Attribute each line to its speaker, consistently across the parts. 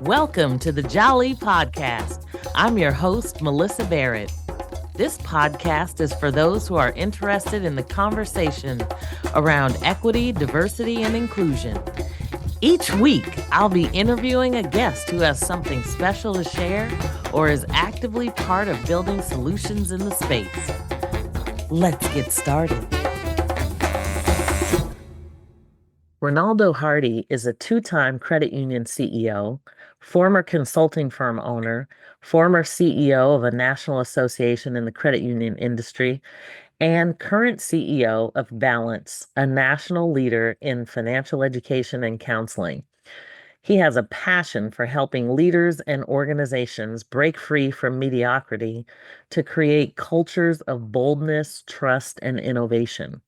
Speaker 1: Welcome to the Jali podcast. I'm your host, Melyssa Barrett. This podcast is for those who are interested in the conversation around equity, diversity, and inclusion. Each week, I'll be interviewing a guest who has something special to share or is actively part of building solutions in the space. Let's get started. Ronaldo Hardy is a two-time credit union CEO, former consulting firm owner, former CEO of a national association in the credit union industry, and current CEO of Balance, a national leader in financial education and counseling. He has a passion for helping leaders and organizations break free from mediocrity to create cultures of boldness, trust, and innovation.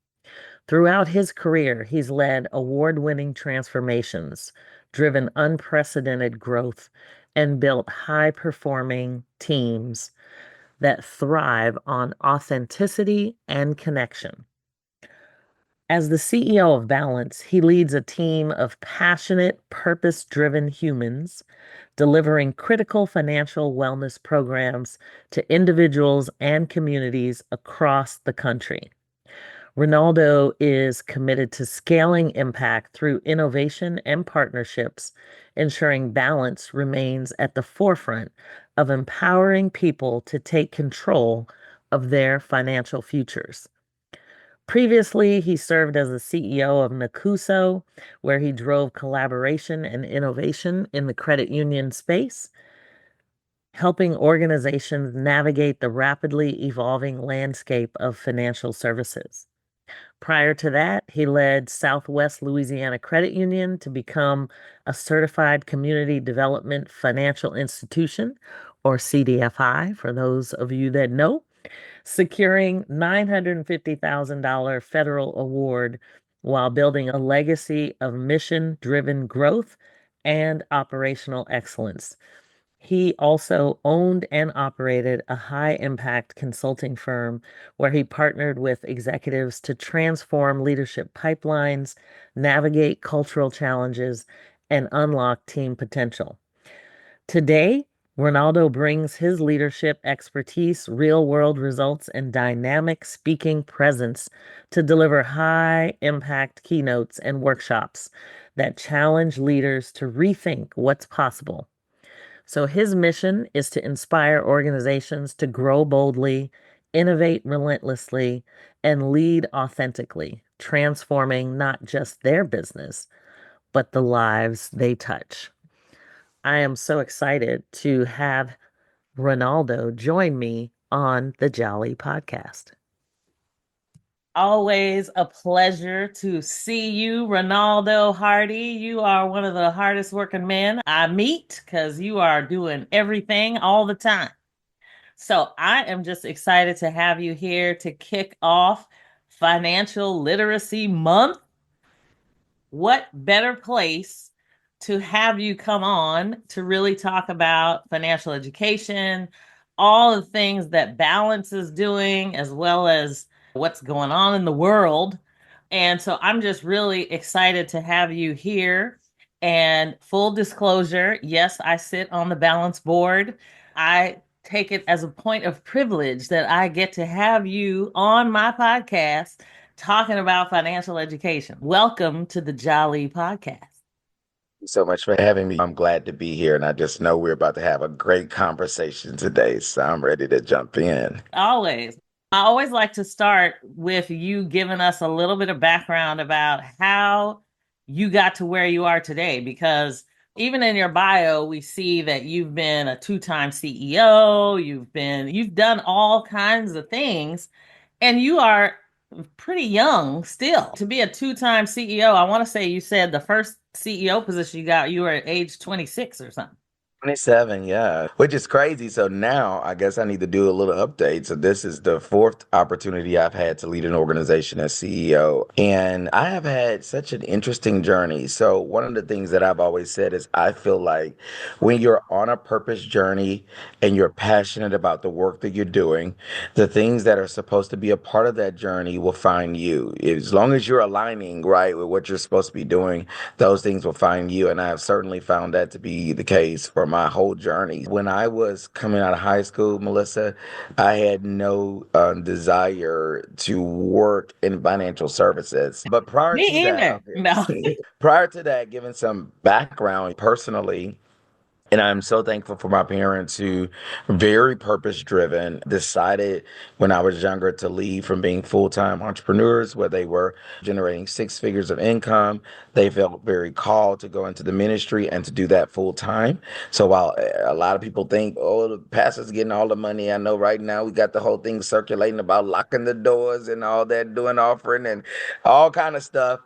Speaker 1: Throughout his career, he's led award-winning transformations, driven unprecedented growth, and built high-performing teams that thrive on authenticity and connection. As the CEO of Balance, he leads a team of passionate, purpose-driven humans, delivering critical financial wellness programs to individuals and communities across the country. Ronaldo is committed to scaling impact through innovation and partnerships, ensuring Balance remains at the forefront of empowering people to take control of their financial futures. Previously, he served as the CEO of Nacuso, where he drove collaboration and innovation in the credit union space, helping organizations navigate the rapidly evolving landscape of financial services. Prior to that, he led Southwest Louisiana Credit Union to become a certified community development financial institution, or CDFI, for those of you that know, securing $950,000 federal award while building a legacy of mission-driven growth and operational excellence. He also owned and operated a high-impact consulting firm where he partnered with executives to transform leadership pipelines, navigate cultural challenges, and unlock team potential. Today, Ronaldo brings his leadership expertise, real-world results, and dynamic speaking presence to deliver high-impact keynotes and workshops that challenge leaders to rethink what's possible. So his mission is to inspire organizations to grow boldly, innovate relentlessly, and lead authentically, transforming not just their business, but the lives they touch. I am so excited to have Ronaldo join me on the Jali podcast. Always a pleasure to see you, Ronaldo Hardy. You are one of the hardest working men I meet because you are doing everything all the time. So I am just excited to have you here to kick off Financial Literacy Month. What better place to have you come on to really talk about financial education, all the things that Balance is doing, as well as what's going on in the world. And so I'm just really excited to have you here. And full disclosure, yes, I sit on the Balance board. I take it as a point of privilege that I get to have you on my podcast talking about financial education. Welcome to the Jali podcast.
Speaker 2: So much for having me. I'm glad to be here, and I just know we're about to have a great conversation today, so I'm ready to jump in.
Speaker 1: Always. I always like to start with you giving us a little bit of background about how you got to where you are today, because even in your bio, we see that you've been a two-time CEO, you've done all kinds of things, and you are pretty young still to be a two-time CEO. I want to say you said the first CEO position you got, you were at age 26 or something.
Speaker 2: 27, yeah, which is crazy. So now I guess I need to do a little update. So this is the fourth opportunity I've had to lead an organization as CEO. And I have had such an interesting journey. So one of the things that I've always said is I feel like when you're on a purpose journey and you're passionate about the work that you're doing, the things that are supposed to be a part of that journey will find you. As long as you're aligning right with what you're supposed to be doing, those things will find you. And I have certainly found that to be the case for my whole journey. When I was coming out of high school, Melyssa, I had no desire to work in financial services. But prior to
Speaker 1: Me
Speaker 2: that,
Speaker 1: either. No.
Speaker 2: prior to that, given some background personally, and I'm so thankful for my parents who very purpose driven, decided when I was younger to leave from being full-time entrepreneurs where they were generating six figures of income. They felt very called to go into the ministry and to do that full time. So while a lot of people think, oh, the pastor's getting all the money, I know right now we got the whole thing circulating about locking the doors and all that, doing offering and all kind of stuff.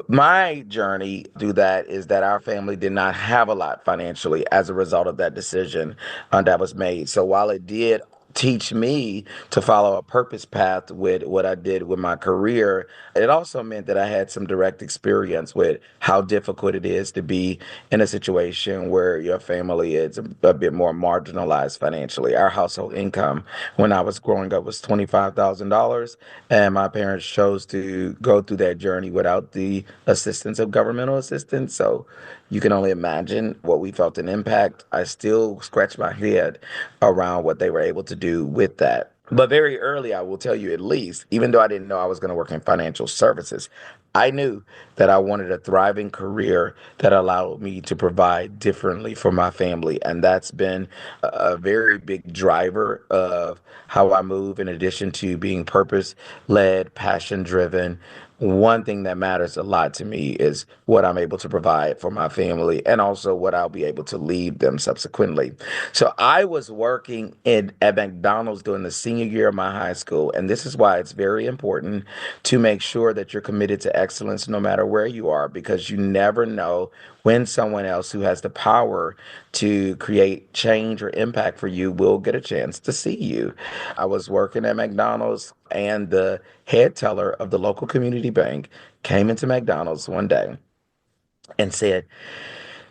Speaker 2: My journey through that is that our family did not have a lot financially as a result of that decision that was made. So while it did teach me to follow a purpose path with what I did with my career, it also meant that I had some direct experience with how difficult it is to be in a situation where your family is a bit more marginalized financially. Our household income when I was growing up was $25,000, and my parents chose to go through that journey without the assistance of governmental assistance. So you can only imagine what we felt an impact. I still scratch my head around what they were able to do with that. But very early, I will tell you at least, even though I didn't know I was going to work in financial services, I knew that I wanted a thriving career that allowed me to provide differently for my family. And that's been a very big driver of how I move, in addition to being purpose led, passion driven. One thing that matters a lot to me is what I'm able to provide for my family and also what I'll be able to leave them subsequently. So I was working at McDonald's during the senior year of my high school. And this is why it's very important to make sure that you're committed to excellence no matter where you are, because you never know when someone else who has the power to create change or impact for you will get a chance to see you. I was working at McDonald's, and the head teller of the local community bank came into McDonald's one day and said,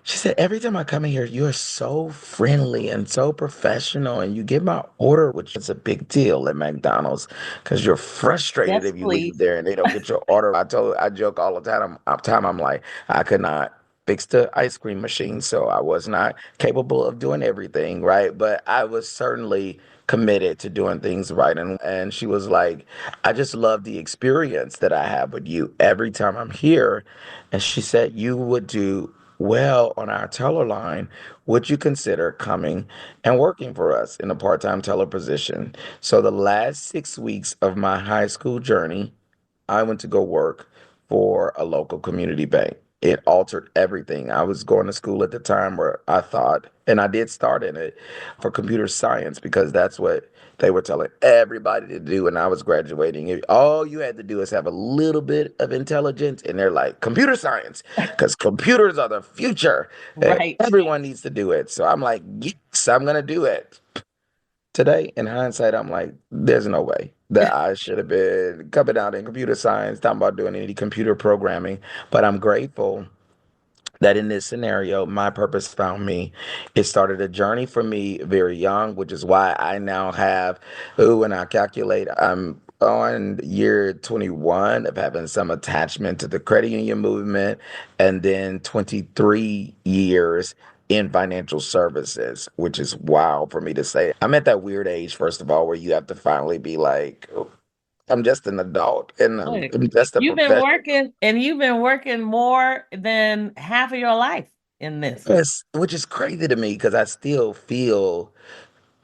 Speaker 2: she said, every time I come in here, you're so friendly and so professional, and you get my order, which is a big deal at McDonald's because you're frustrated
Speaker 1: Yes,
Speaker 2: if you leave
Speaker 1: please.
Speaker 2: there and they don't get your order. I joke all the time. I'm like, I could not fix the ice cream machine, so I was not capable of doing everything right, but I was certainly committed to doing things right. And she was like, I just love the experience that I have with you every time I'm here. And she said, you would do well on our teller line. Would you consider coming and working for us in a part-time teller position? So the last 6 weeks of my high school journey, I went to go work for a local community bank. It altered everything. I was going to school at the time where I thought, and I did start in it for computer science because that's what they were telling everybody to do when I was graduating. All you had to do is have a little bit of intelligence, and they're like, computer science, because computers are the future. And
Speaker 1: Right.
Speaker 2: everyone needs to do it. So I'm like, yes, I'm going to do it. Today, in hindsight, I'm like, there's no way that I should have been coming out in computer science, talking about doing any computer programming. But I'm grateful that in this scenario, my purpose found me. It started a journey for me very young, which is why I now have, ooh, when I calculate, I'm on year 21 of having some attachment to the credit union movement, and then 23 years in financial services, which is wild for me to say. I'm at that weird age, first of all, where you have to finally be like, "Oh, I'm just an adult and
Speaker 1: Look,
Speaker 2: I'm just a
Speaker 1: you've been
Speaker 2: professional."
Speaker 1: working and you've been working more than half of your life in this.
Speaker 2: Yes, which is crazy to me because I still feel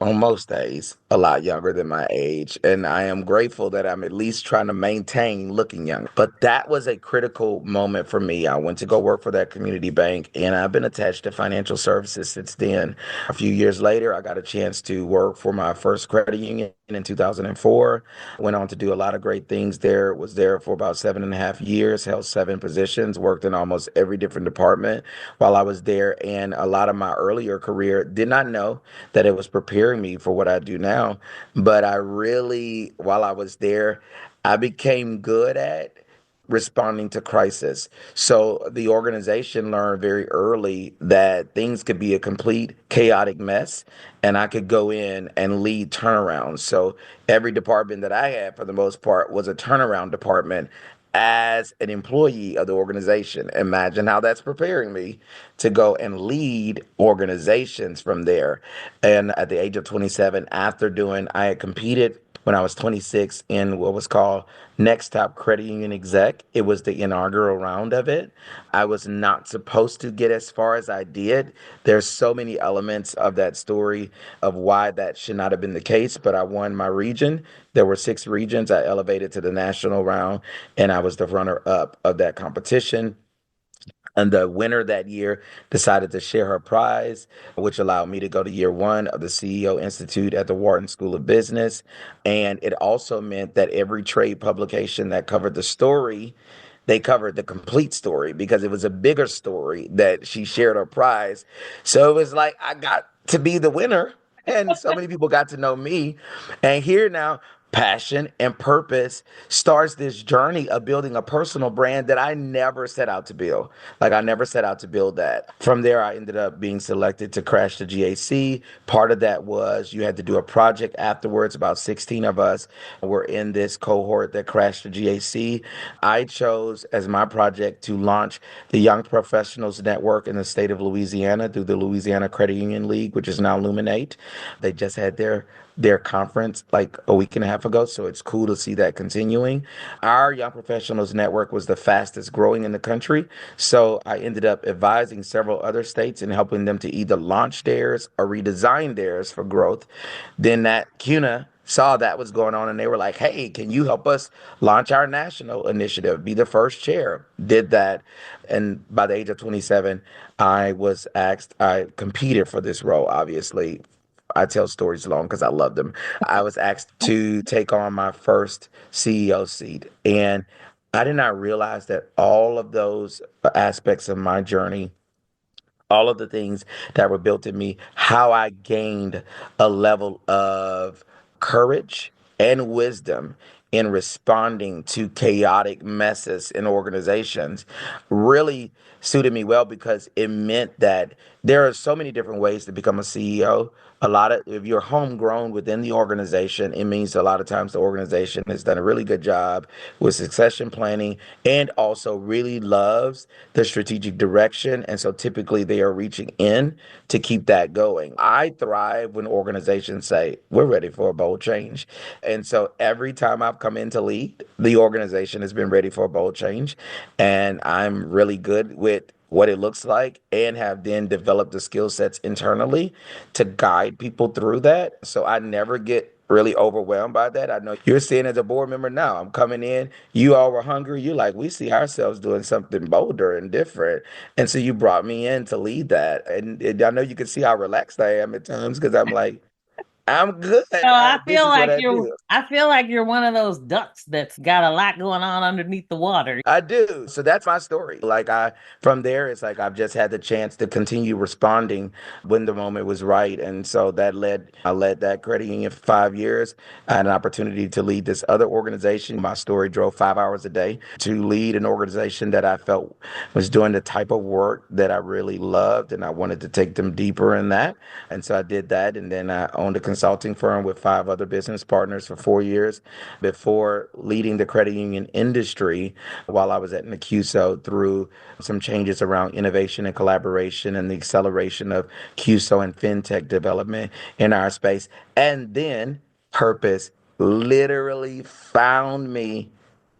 Speaker 2: on most days, a lot younger than my age. And I am grateful that I'm at least trying to maintain looking young. But that was a critical moment for me. I went to go work for that community bank, and I've been attached to financial services since then. A few years later, I got a chance to work for my first credit union in 2004. Went on to do a lot of great things there. Was there for about 7.5 years, held seven positions, worked in almost every different department while I was there. And a lot of my earlier career did not know that it was preparing me for what I do now. But I really, while I was there, I became good at responding to crisis. So the organization learned very early that things could be a complete chaotic mess, and I could go in and lead turnarounds. So every department that I had, for the most part, was a turnaround department as an employee of the organization. Imagine how that's preparing me to go and lead organizations from there. And at the age of 27, I had competed when I was 26 in what was called Next Top Credit Union Exec. It was the inaugural round of it. I was not supposed to get as far as I did. There's so many elements of that story of why that should not have been the case, but I won my region. There were six regions. I elevated to the national round, and I was the runner up of that competition. And the winner that year decided to share her prize, which allowed me to go to year one of the CEO Institute at the Wharton School of Business. And it also meant that every trade publication that covered the story, they covered the complete story because it was a bigger story that she shared her prize. So it was like I got to be the winner. And so many people got to know me. And here now, passion and purpose starts this journey of building a personal brand that I never set out to build. Like I never set out to build that. From there, I ended up being selected to crash the GAC. Part of that was you had to do a project afterwards. About 16 of us were in this cohort that crashed the GAC. I chose as my project to launch the Young Professionals Network in the state of Louisiana through the Louisiana Credit Union League, which is now Luminate. They just had their conference like a week and a half ago. So it's cool to see that continuing. Our Young Professionals Network was the fastest growing in the country. So I ended up advising several other states and helping them to either launch theirs or redesign theirs for growth. Then that CUNA saw that was going on and they were like, hey, can you help us launch our national initiative? Be the first chair. Did that. And by the age of 27, I competed for this role, obviously. I tell stories long because I love them. I was asked to take on my first CEO seat. And I did not realize that all of those aspects of my journey, all of the things that were built in me, how I gained a level of courage and wisdom in responding to chaotic messes in organizations really suited me well because it meant that there are so many different ways to become a CEO. A lot of, if you're homegrown within the organization, it means a lot of times the organization has done a really good job with succession planning and also really loves the strategic direction. And so typically they are reaching in to keep that going. I thrive when organizations say, we're ready for a bold change. And so every time I've come in to lead, the organization has been ready for a bold change. And I'm really good with what it looks like and have then developed the skill sets internally to guide people through that. So I never get really overwhelmed by that. I know you're seeing as a board member now. I'm coming in, you all were hungry. You're like, we see ourselves doing something bolder and different. And so you brought me in to lead that. And I know you can see how relaxed I am at times because I'm like, I'm good.
Speaker 1: So I
Speaker 2: This
Speaker 1: feel
Speaker 2: is what
Speaker 1: like
Speaker 2: I do.
Speaker 1: you're one of those ducks that's got a lot going on underneath the water.
Speaker 2: I do. So that's my story. From there, it's like I've just had the chance to continue responding when the moment was right. And so I led that credit union for 5 years. I had an opportunity to lead this other organization. My story drove 5 hours a day to lead an organization that I felt was doing the type of work that I really loved. And I wanted to take them deeper in that. And so I did that. And then I owned a consulting firm with five other business partners for 4 years before leading the credit union industry while I was at NACUSO through some changes around innovation and collaboration and the acceleration of CUSO and fintech development in our space. And then purpose literally found me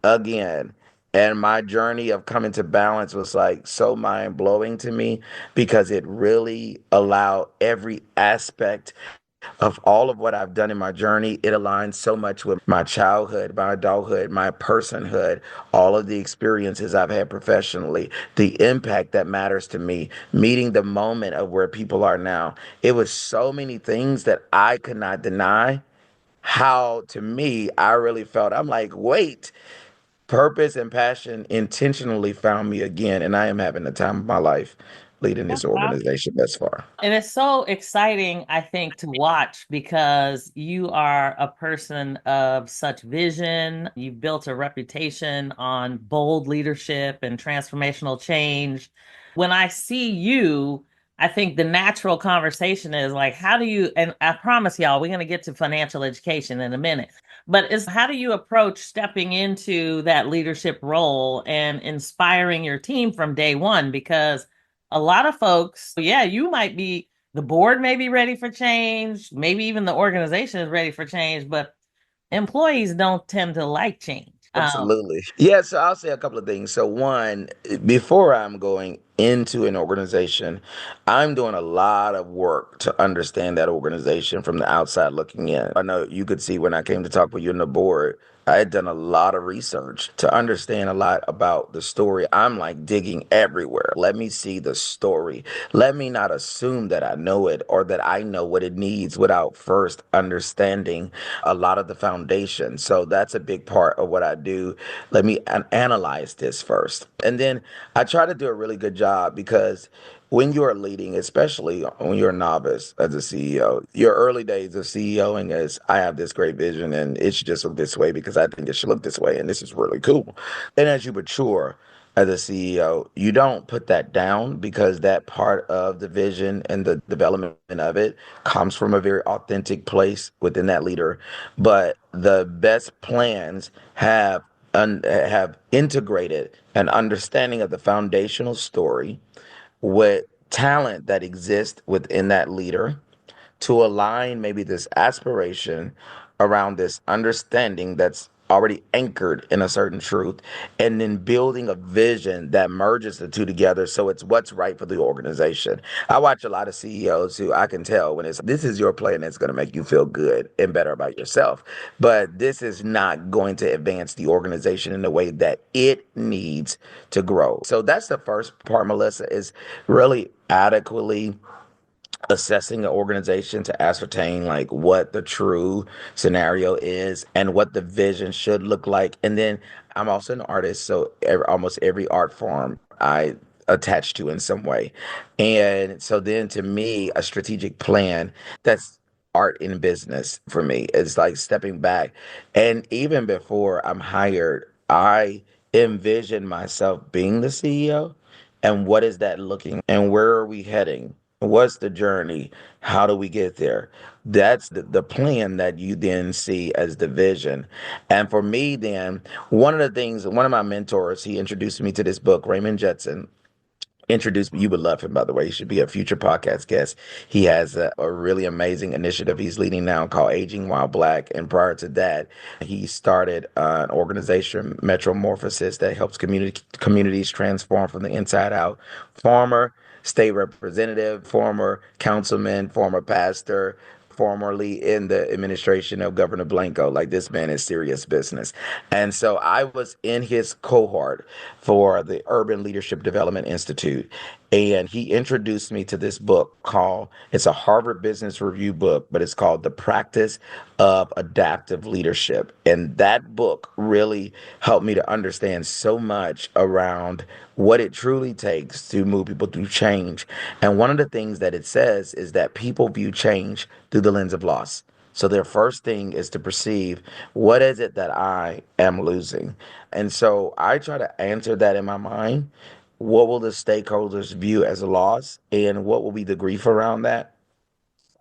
Speaker 2: again. And my journey of coming to balance was like so mind blowing to me because it really allowed every aspect of all of what I've done in my journey, it aligns so much with my childhood, my adulthood, my personhood, all of the experiences I've had professionally, the impact that matters to me, meeting the moment of where people are now. It was so many things that I could not deny. How to me, I really felt, I'm like, wait, purpose and passion intentionally found me again, and I am having the time of my life leading this organization thus far.
Speaker 1: And it's so exciting, I think, to watch because you are a person of such vision. You've built a reputation on bold leadership and transformational change. When I see you, I think the natural conversation is like, how do you, and I promise y'all, we're going to get to financial education in a minute, but it's how do you approach stepping into that leadership role and inspiring your team from day one? Because a lot of folks, yeah, you might be, the board may be ready for change, maybe even the organization is ready for change, but employees don't tend to like change.
Speaker 2: Absolutely. Yeah, so I'll say a couple of things. So one, before I'm going into an organization, I'm doing a lot of work to understand that organization from the outside looking in. I know you could see when I came to talk with you on the board, I had done a lot of research to understand a lot about the story. I'm like digging everywhere. Let me see the story. Let me not assume that I know it or that I know what it needs without first understanding a lot of the foundation. So that's a big part of what I do. Let me analyze this first. And then I try to do a really good job because when you're leading, especially when you're a novice as a CEO, your early days of CEOing is I have this great vision and it should just look this way because I think it should look this way and this is really cool. And as you mature as a CEO, you don't put that down because that part of the vision and the development of it comes from a very authentic place within that leader. But the best plans have integrated an understanding of the foundational story with talent that exists within that leader to align maybe this aspiration around this understanding that's already anchored in a certain truth, and then building a vision that merges the two together so it's what's right for the organization. I watch a lot of CEOs who I can tell when it's this is your plan that's going to make you feel good and better about yourself, but this is not going to advance the organization in the way that it needs to grow. So that's the first part, Melyssa, is really adequately assessing an organization to ascertain like what the true scenario is and what the vision should look like. And then I'm also an artist, so almost every art form I attach to in some way. And so then to me, a strategic plan, that's art in business for me. It's like stepping back. And even before I'm hired, I envision myself being the CEO. And what is that looking and where are we heading? What's the journey? How do we get there? That's the plan that you then see as the vision. And for me, then, one of the things, one of my mentors, he introduced me to this book, Raymond Judson, introduced me. You would love him, by the way. He should be a future podcast guest. He has a really amazing initiative he's leading now called Aging While Black. And prior to that, he started an organization, Metromorphosis, that helps communities transform from the inside out. Former state representative, former councilman, former pastor, formerly in the administration of Governor Blanco. Like this man is serious business. And so I was in his cohort for the Urban Leadership Development Institute. And he introduced me to this book called, it's a Harvard Business Review book, but it's called The Practice of Adaptive Leadership. And that book really helped me to understand so much around what it truly takes to move people through change. And one of the things that it says is that people view change through the lens of loss. So their first thing is to perceive what is it that I am losing. And so I try to answer that in my mind. What will the stakeholders view as a loss? And what will be the grief around that?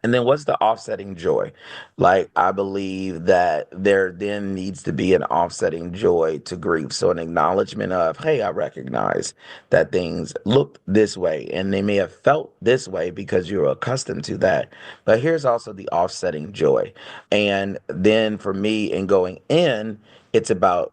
Speaker 2: And then what's the offsetting joy? Like, I believe that there then needs to be an offsetting joy to grief. So, an acknowledgement of, hey, I recognize that things look this way and they may have felt this way because you're accustomed to that. But here's also the offsetting joy. And then for me, in going in, it's about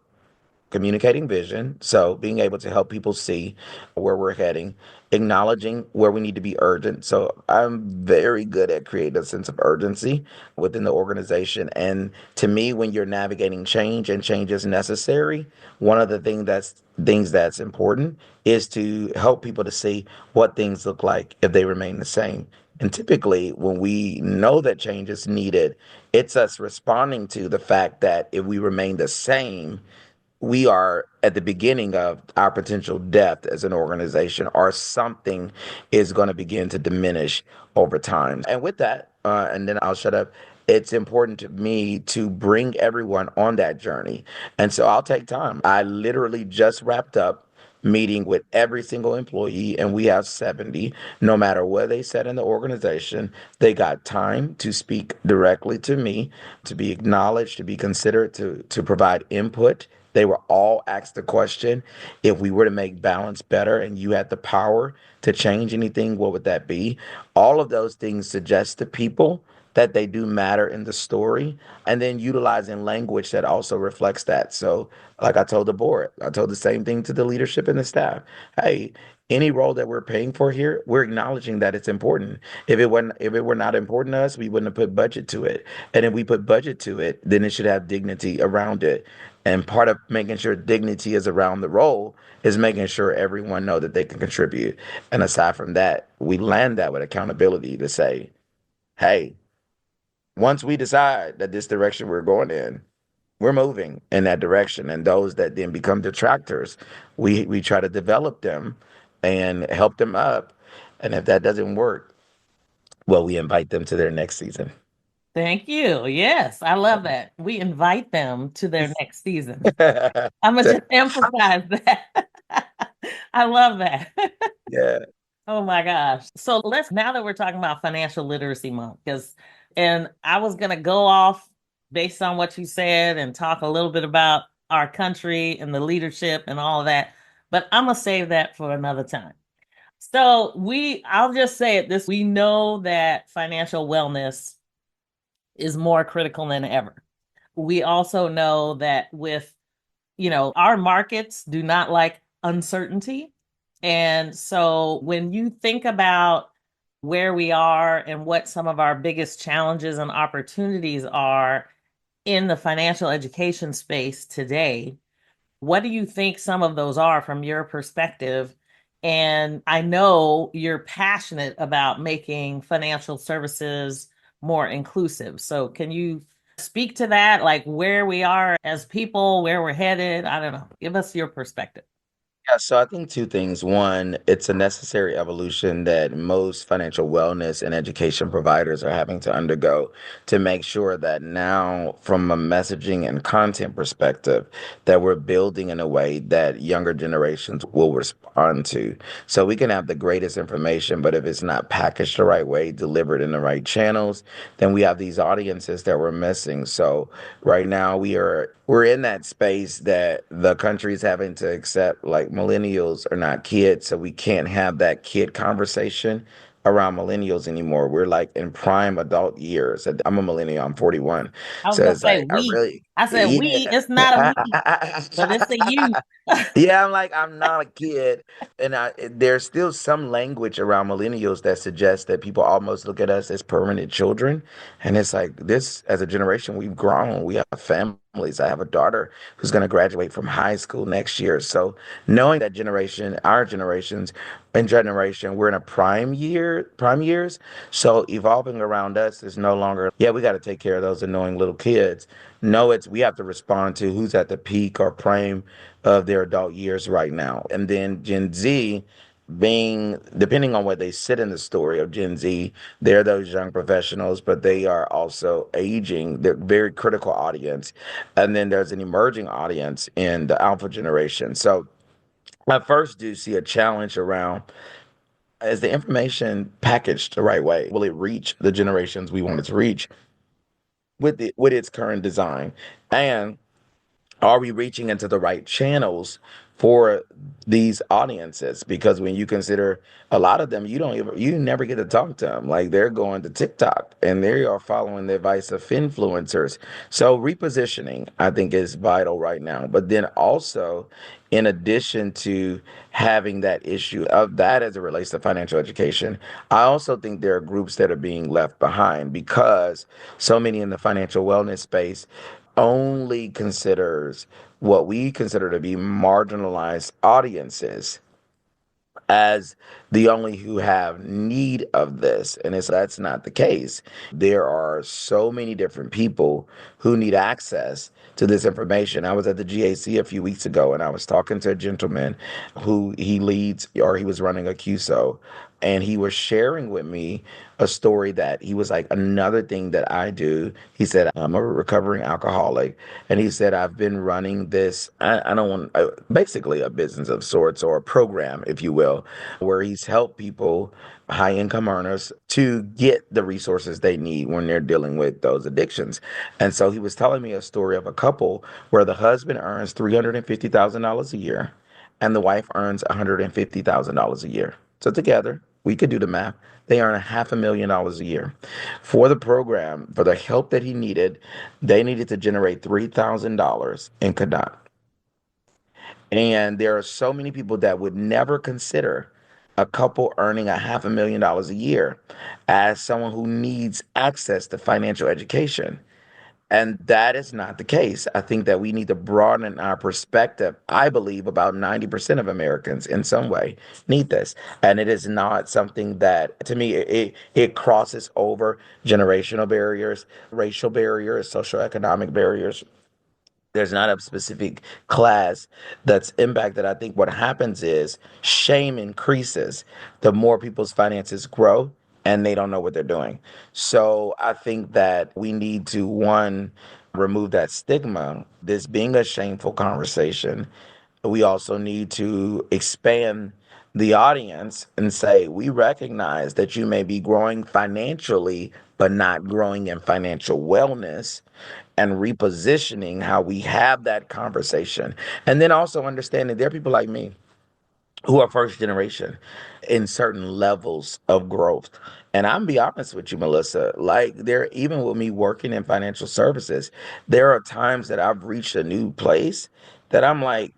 Speaker 2: communicating vision, so being able to help people see where we're heading, acknowledging where we need to be urgent. So I'm very good at creating a sense of urgency within the organization. And to me, when you're navigating change and change is necessary, one of the things that's important is to help people to see what things look like if they remain the same. And typically, when we know that change is needed, it's us responding to the fact that if we remain the same, we are at the beginning of our potential death as an organization, or something is going to begin to diminish over time. And with that, and then I'll shut up. It's important to me to bring everyone on that journey. And so I'll take time. I literally just wrapped up meeting with every single employee, and we have 70. No matter where they sat in the organization, they got time to speak directly to me, to be acknowledged, to be considered, to provide input. They were all asked the question, if we were to make balance better and you had the power to change anything, what would that be? All of those things suggest to people that they do matter in the story, and then utilizing language that also reflects that. So, like I told the board, I told the same thing to the leadership and the staff. Hey, any role that we're paying for here, we're acknowledging that it's important. If it were not important to us, we wouldn't have put budget to it. And if we put budget to it, then it should have dignity around it. And part of making sure dignity is around the role is making sure everyone know that they can contribute. And aside from that, we land that with accountability to say, hey, once we decide that this direction we're going in, we're moving in that direction. And those that then become detractors, we try to develop them and help them up. And if that doesn't work, well, we invite them to their next season.
Speaker 1: Thank you. Yes, I love that. We invite them to their next season. I'm gonna just emphasize that. I love that.
Speaker 2: Yeah.
Speaker 1: Oh my gosh. So now that we're talking about Financial Literacy Month, and I was going to go off based on what you said and talk a little bit about our country and the leadership and all of that, but I'm going to save that for another time. So I'll just say it this, we know that financial wellness is more critical than ever. We also know that our markets do not like uncertainty. And so when you think about where we are and what some of our biggest challenges and opportunities are in the financial education space today, what do you think some of those are from your perspective? And I know you're passionate about making financial services more inclusive. So can you speak to that, like where we are as people, where we're headed? I don't know. Give us your perspective.
Speaker 2: Yeah, so I think two things. One, it's a necessary evolution that most financial wellness and education providers are having to undergo to make sure that now, from a messaging and content perspective, that we're building in a way that younger generations will respond to. So we can have the greatest information, but if it's not packaged the right way, delivered in the right channels, then we have these audiences that we're missing. So right now we're in that space that the country is having to accept, like, millennials are not kids, so we can't have that kid conversation around millennials anymore. We're like in prime adult years. I'm a millennial, I'm 41.
Speaker 1: I was
Speaker 2: So
Speaker 1: gonna
Speaker 2: it's
Speaker 1: say
Speaker 2: like
Speaker 1: we. I said we, it's not a me, but it's a you.
Speaker 2: yeah. Yeah, I'm like, I'm not a kid. And there's still some language around millennials that suggests that people almost look at us as permanent children. And it's like, this, as a generation, we've grown. We have families. I have a daughter who's going to graduate from high school next year. So knowing that generation, our generations and generation, we're in a prime years. So evolving around us is no longer, yeah, we got to take care of those annoying little kids. No, we have to respond to who's at the peak or prime of their adult years right now. And then Gen Z, being, depending on where they sit in the story of Gen Z, they're those young professionals, but they are also aging. They're a very critical audience. And then there's an emerging audience in the alpha generation. So I first do see a challenge around, is the information packaged the right way? Will it reach the generations we want it to reach with its current design? And Are we reaching into the right channels for these audiences? Because when you consider a lot of them, you never get to talk to them. Like they're going to TikTok and they are following the advice of influencers. So repositioning, I think, is vital right now. But then also, in addition to having that issue of that as it relates to financial education, I also think there are groups that are being left behind because so many in the financial wellness space only considers what we consider to be marginalized audiences as the only who have need of this. And that's not the case. There are so many different people who need access to this information. I was at the GAC a few weeks ago and I was talking to a gentleman who he leads, or he was running a QSO, and he was sharing with me a story that he was like, another thing that I do. He said, I'm a recovering alcoholic. And he said, I've been running this, I don't want, basically a business of sorts or a program, if you will, where he's helped people, high income earners, to get the resources they need when they're dealing with those addictions. And so he was telling me a story of a couple where the husband earns $350,000 a year and the wife earns $150,000 a year. So together, we could do the math. They earn $500,000 a year. For the program, for the help that he needed, they needed to generate $3,000 in Kadant. And there are so many people that would never consider a couple earning $500,000 a year as someone who needs access to financial education. And that is not the case. I think that we need to broaden our perspective. I believe about 90% of Americans in some way need this. And it is not something that, to me, it crosses over generational barriers, racial barriers, socioeconomic barriers. There's not a specific class that's impacted. I think what happens is shame increases the more people's finances grow and they don't know what they're doing. So I think that we need to, one, remove that stigma, this being a shameful conversation. We also need to expand the audience and say, we recognize that you may be growing financially, but not growing in financial wellness, and repositioning how we have that conversation. And then also understanding there are people like me who are first generation in certain levels of growth. And I'm be honest with you, Melyssa, like there, even with me working in financial services, there are times that I've reached a new place that I'm like,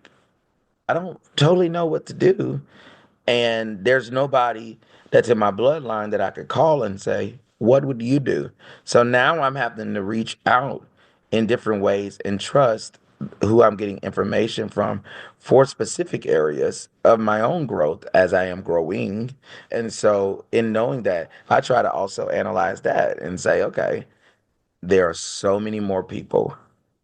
Speaker 2: I don't totally know what to do. And there's nobody that's in my bloodline that I could call and say, what would you do? So now I'm having to reach out in different ways and trust who I'm getting information from for specific areas of my own growth as I am growing. And so, in knowing that, I try to also analyze that and say, okay, there are so many more people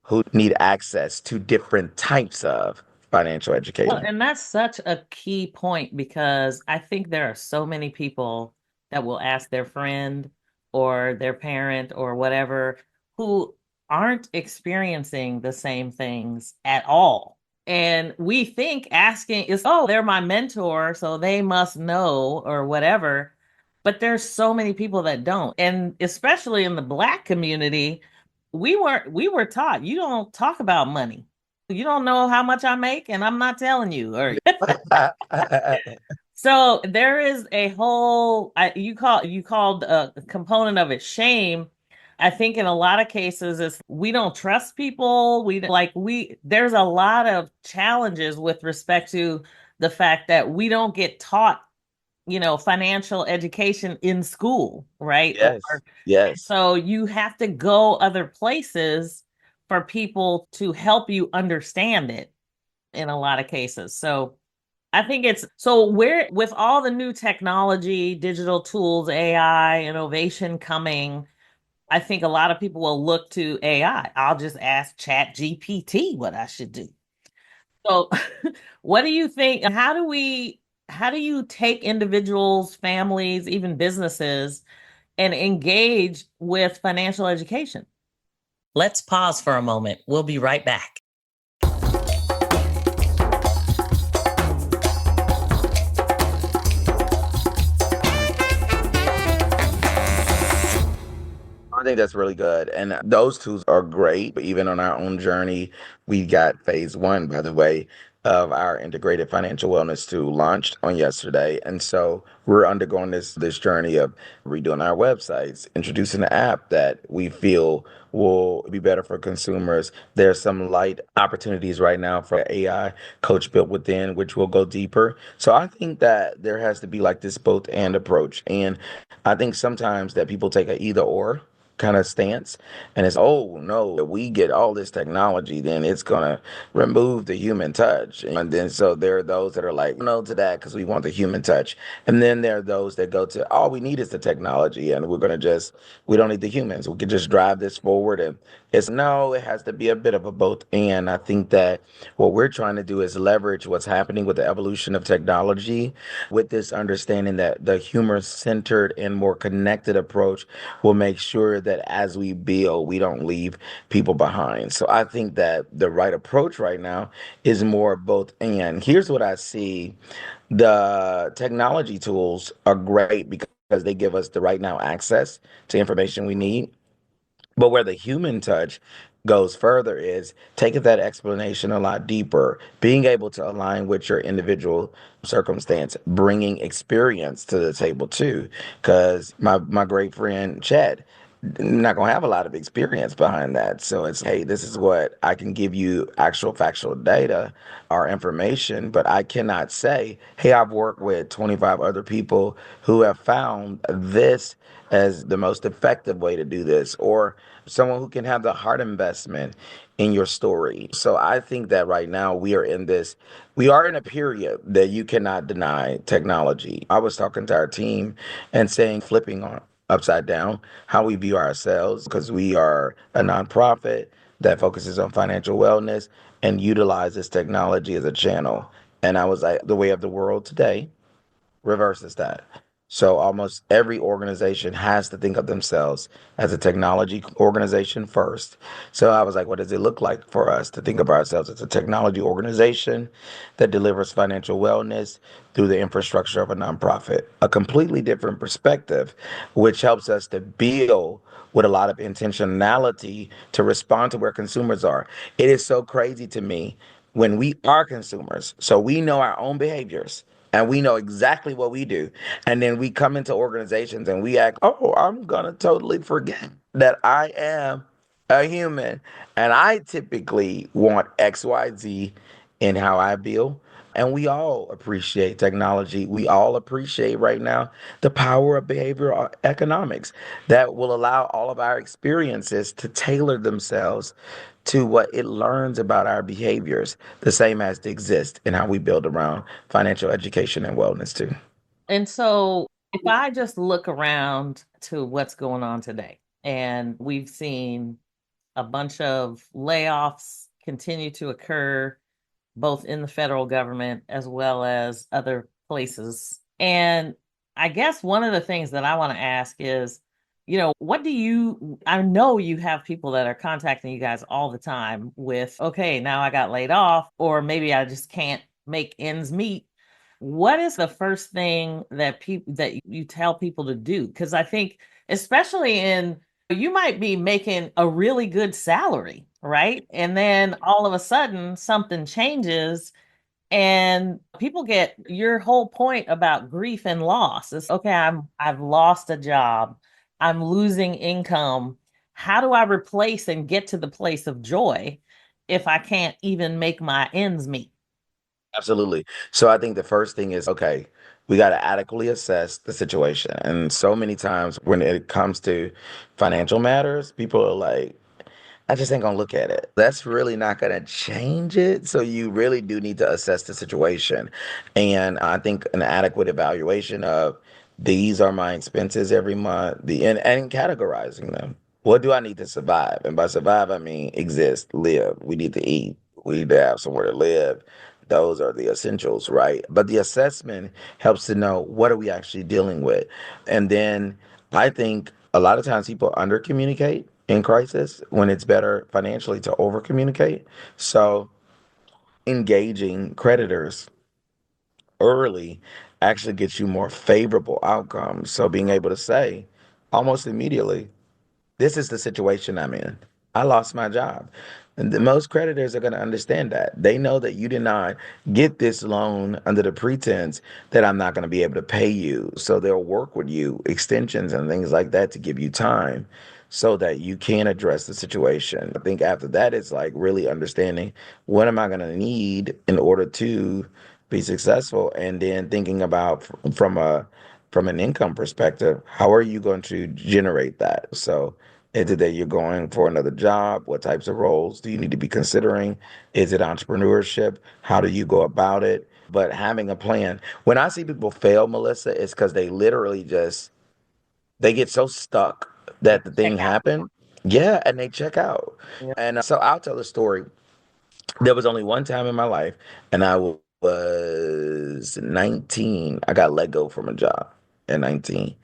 Speaker 2: who need access to different types of financial
Speaker 1: Well,
Speaker 2: education.
Speaker 1: and that's such a key point because I think there are so many people that will ask their friend or their parent or whatever who aren't experiencing the same things at all. And we think asking is, oh, they're my mentor, so they must know or whatever. But there's so many people that don't. And especially in the Black community, we were taught you don't talk about money. You don't know how much I make, and I'm not telling you. Or so there is a whole you called a component of it shame. I think in a lot of cases is we don't trust people. We there's a lot of challenges with respect to the fact that we don't get taught, financial education in school, right? Or
Speaker 2: Yes, yes.
Speaker 1: so you have to go other places for people to help you understand it in a lot of cases. So I think it's so where with all the new technology, digital tools, AI, innovation coming, I think a lot of people will look to AI. I'll just ask Chat GPT what I should do. So what do you think? How do you take individuals, families, even businesses and engage with financial education? Let's pause for a moment. We'll be right back.
Speaker 2: think that's really good. And those tools are great. But even on our own journey, we got phase one, by the way, of our integrated financial wellness tool launched on yesterday. And so we're undergoing this journey of redoing our websites, introducing an app that we feel will be better for consumers. There's some light opportunities right now for AI coach built within, which will go deeper. So I think that there has to be like this both and approach. And I think sometimes that people take a either or kind of stance, and it's, oh no, if we get all this technology, then it's gonna remove the human touch. And then so there are those that are like no to that because we want the human touch. And then there are those that go to all we need is the technology and we're gonna just we don't need the humans. We can just drive this forward. And it's no, it has to be a bit of a both. And I think that what we're trying to do is leverage what's happening with the evolution of technology with this understanding that the humor centered and more connected approach will make sure that as we build, we don't leave people behind. So I think that the right approach right now is more both and. Here's what I see: the technology tools are great because they give us the right now access to information we need. But where the human touch goes further is taking that explanation a lot deeper, being able to align with your individual circumstance, bringing experience to the table too. Because my great friend Chad, not gonna have a lot of experience behind that. So it's, hey, this is what I can give you actual factual data or information, but I cannot say, hey, I've worked with 25 other people who have found this as the most effective way to do this, or someone who can have the heart investment in your story. So I think that right now we are in a period that you cannot deny technology. I was talking to our team and saying, flipping on upside down how we view ourselves, because we are a nonprofit that focuses on financial wellness and utilizes technology as a channel. And I was like, the way of the world today reverses that. So almost every organization has to think of themselves as a technology organization first. So I was like, what does it look like for us to think of ourselves as a technology organization that delivers financial wellness through the infrastructure of a nonprofit? A completely different perspective, which helps us to build with a lot of intentionality to respond to where consumers are. It is so crazy to me when we are consumers. So we know our own behaviors and we know exactly what we do. And then we come into organizations and we act, oh, I'm going to totally forget that I am a human. And I typically want XYZ in how I build. And we all appreciate technology. We all appreciate right now the power of behavioral economics that will allow all of our experiences to tailor themselves to what it learns about our behaviors, the same as to exist in how we build around financial education and wellness too.
Speaker 1: And so if I just look around to what's going on today, and we've seen a bunch of layoffs continue to occur both in the federal government as well as other places. And I guess one of the things that I want to ask is, what do you, I know you have people that are contacting you guys all the time with, okay, now I got laid off, or maybe I just can't make ends meet. What is the first thing that people that you tell people to do? Because I think, especially in, you might be making a really good salary, right? And then all of a sudden something changes and people get your whole point about grief and loss is, okay, I've lost a job. I'm losing income. How do I replace and get to the place of joy if I can't even make my ends meet?
Speaker 2: Absolutely. So I think the first thing is, okay, we got to adequately assess the situation. And so many times when it comes to financial matters, people are like, I just ain't gonna look at it. That's really not gonna change it. So you really do need to assess the situation. And I think an adequate evaluation of these are my expenses every month, and categorizing them. What do I need to survive? And by survive, I mean exist, live. We need to eat. We need to have somewhere to live. Those are the essentials, right? But the assessment helps to know what are we actually dealing with. And then I think a lot of times people under communicate in crisis when it's better financially to over communicate. So engaging creditors early actually gets you more favorable outcomes. So being able to say almost immediately, This is the situation I'm in. I lost my job. And most creditors are going to understand that. They know that you did not get this loan under the pretense that I'm not going to be able to pay you. So they'll work with you, extensions and things like that to give you time so that you can address the situation. I think after that, it's like really understanding what am I going to need in order to be successful, and then thinking about from an income perspective, how are you going to generate that? So is it that you're going for another job? What types of roles do you need to be considering? Is it entrepreneurship? How do you go about it? But having a plan. When I see people fail, Melyssa, it's because they literally just they get so stuck
Speaker 1: They
Speaker 2: that the
Speaker 1: check
Speaker 2: thing
Speaker 1: out.
Speaker 2: happened. Yeah, and they check out.
Speaker 1: Yeah.
Speaker 2: And so I'll tell a story. There was only one time in my life, and was 19. I got let go from a job at 19.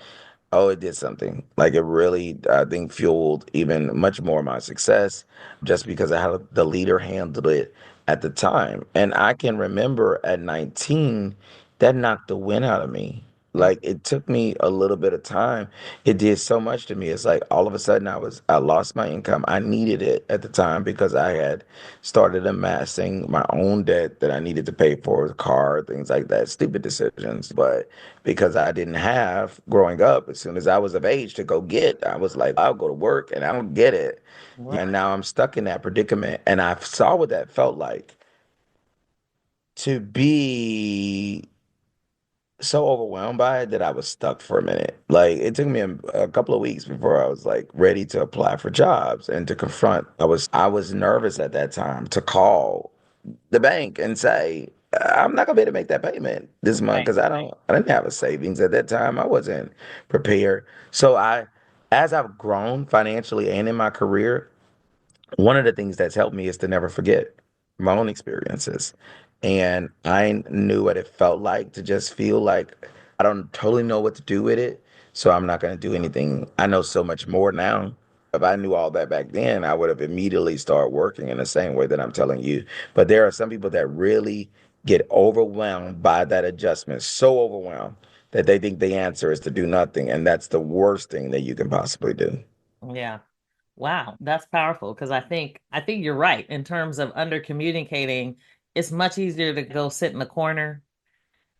Speaker 2: Oh, it did something. Like it really, I think, fueled even much more my success just because of how the leader handled it at the time. And I can remember at 19, that knocked the wind out of me.
Speaker 1: Mm.
Speaker 2: Like it took me a little bit of time. It did so much to me. It's like all of a sudden I lost my income. I needed it at the time because I had started amassing my own debt that I needed to pay for the car, things like that. Stupid decisions. But because I didn't have growing up, as soon as I was of age to go get, I was like, I'll go to work and I don't get it.
Speaker 1: Right.
Speaker 2: And now I'm stuck in that predicament. And I saw what that felt like to be so overwhelmed by it that I was stuck for a minute. Like it took me a couple of weeks before I was like ready to apply for jobs and to confront. I was nervous at that time to call the bank and say, I'm not gonna be able to make that payment this month
Speaker 1: Right.
Speaker 2: because I didn't have a savings at that time. I wasn't prepared. So as I've grown financially and in my career, one of the things that's helped me is to never forget my own experiences. And I knew what it felt like to just feel like I don't totally know what to do with it. So I'm not going to do anything. I know so much more now. If I knew all that back then, I would have immediately started working in the same way that I'm telling you. But there are some people that really get overwhelmed by that adjustment, so overwhelmed that they think the answer is to do nothing. And that's the worst thing that you can possibly do.
Speaker 1: Yeah. Wow, that's powerful because I think you're right in terms of under communicating. It's much easier to go sit in the corner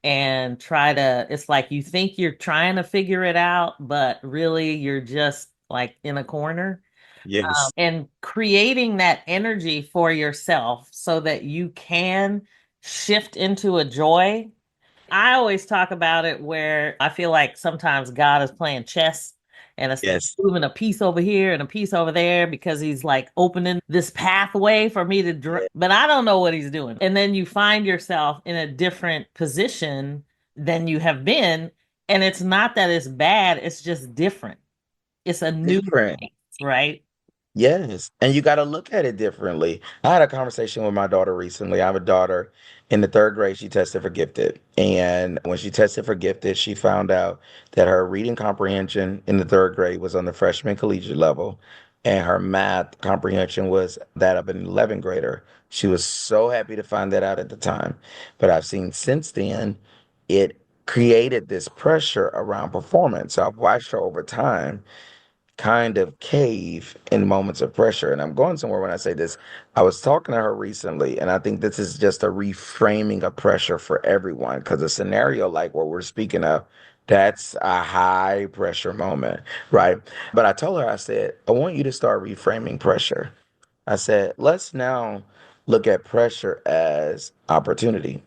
Speaker 1: and try to, it's like you think you're trying to figure it out, but really you're just like in a corner.
Speaker 2: Yes.
Speaker 1: And creating that energy for yourself so that you can shift into a joy. I always talk about it where I feel like sometimes God is playing chess and it's
Speaker 2: Yes.
Speaker 1: moving a piece over here and a piece over there because he's like opening this pathway for me to, but I don't know what he's doing. And then you find yourself in a different position than you have been. And it's not that it's bad, it's just different. It's a new
Speaker 2: Different.
Speaker 1: place, right?
Speaker 2: Yes, and you got to look at it differently. I had a conversation with my daughter recently. I have a daughter in the third grade. She tested for gifted. And when she tested for gifted, she found out that her reading comprehension in the third grade was on the freshman collegiate level, and her math comprehension was that of an 11th grader. She was so happy to find that out at the time. But I've seen since then, it created this pressure around performance. So I've watched her over time kind of cave in moments of pressure. And I'm going somewhere when I say this. I was talking to her recently, and I think this is just a reframing of pressure for everyone because a scenario like what we're speaking of, that's a high pressure moment, right? But I told her, I said, I want you to start reframing pressure. I said, let's now look at pressure as opportunity.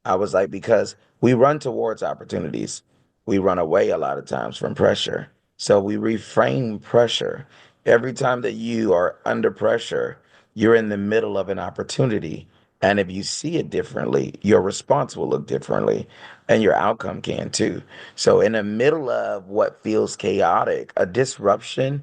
Speaker 2: I was like, because we run towards opportunities, we run away a lot of times from pressure. So we reframe pressure. Every time that you are under pressure, you're in the middle of an opportunity. And if you see it differently, your response will look differently and your outcome can too. So, in the middle of what feels chaotic, a disruption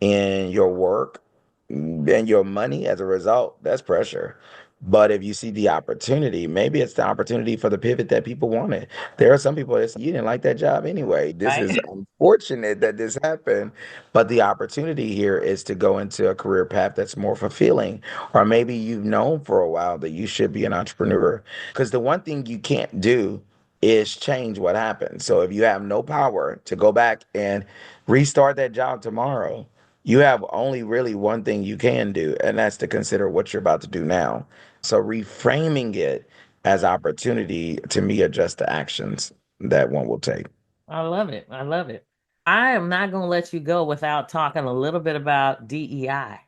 Speaker 2: in your work and your money as a result, that's pressure. But if you see the opportunity, maybe it's the opportunity for the pivot that people wanted. There are some people that say, you didn't like that job anyway. This
Speaker 1: Right.
Speaker 2: is unfortunate that this happened. But the opportunity here is to go into a career path that's more fulfilling. Or maybe you've known for a while that you should be an entrepreneur. Because the one thing you can't do is change what happened. So if you have no power to go back and restart that job tomorrow, you have only really one thing you can do, and that's to consider what you're about to do now. So reframing it as opportunity to me adjust the actions that one will take.
Speaker 1: I love it. I love it. I am not going to let you go without talking a little bit about DEI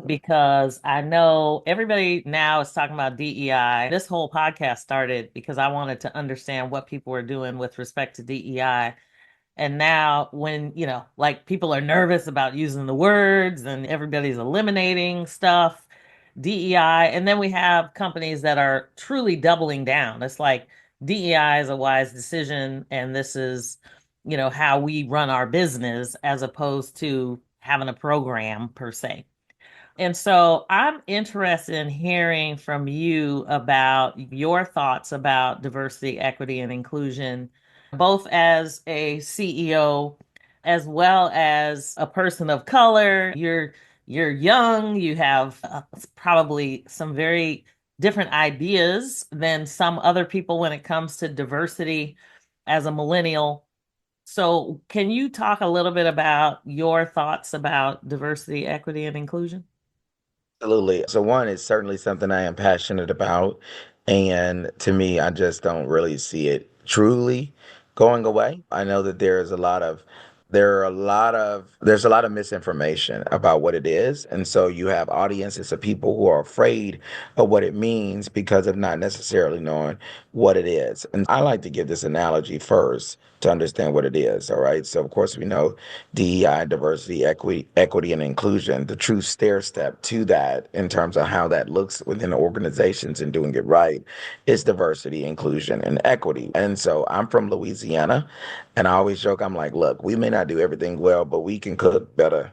Speaker 1: because I know everybody now is talking about DEI. This whole podcast started because I wanted to understand what people were doing with respect to DEI. And now, when, like people are nervous about using the words and everybody's eliminating stuff, DEI, and then we have companies that are truly doubling down. It's like DEI is a wise decision, and this is, how we run our business as opposed to having a program per se. And so I'm interested in hearing from you about your thoughts about diversity, equity, and inclusion, both as a CEO as well as a person of color. You're young, you have probably some very different ideas than some other people when it comes to diversity as a millennial. So, can you talk a little bit about your thoughts about diversity, equity, and inclusion?
Speaker 2: Absolutely. So one is certainly something I am passionate about. And to me, I just don't really see it truly going away. I know that there's a lot of misinformation about what it is. And so you have audiences of people who are afraid of what it means because of not necessarily knowing what it is. And I like to give this analogy first to understand what it is. All right. So of course we know DEI, diversity, equity, and inclusion, the true stair step to that in terms of how that looks within organizations and doing it right is diversity, inclusion, and equity. And so I'm from Louisiana, and I always joke, I'm like, look, we may not do everything well, but we can cook better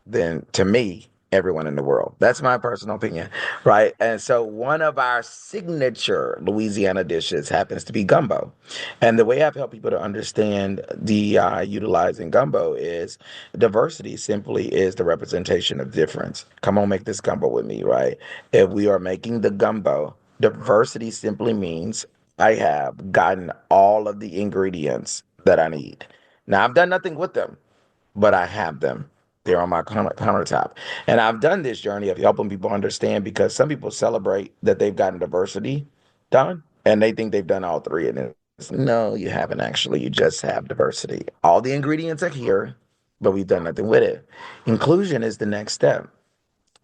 Speaker 2: than, to me, everyone in the world. That's my personal opinion, right? And so one of our signature Louisiana dishes happens to be gumbo. And the way I've helped people to understand the utilizing gumbo is diversity simply is the representation of difference. Come on, make this gumbo with me, right? If we are making the gumbo, diversity simply means I have gotten all of the ingredients that I need. Now, I've done nothing with them, but I have them. They're on my countertop. And I've done this journey of helping people understand because some people celebrate that they've gotten diversity done and they think they've done all three. And it's, no, you haven't actually. You just have diversity. All the ingredients are here, but we've done nothing with it. Inclusion is the next step.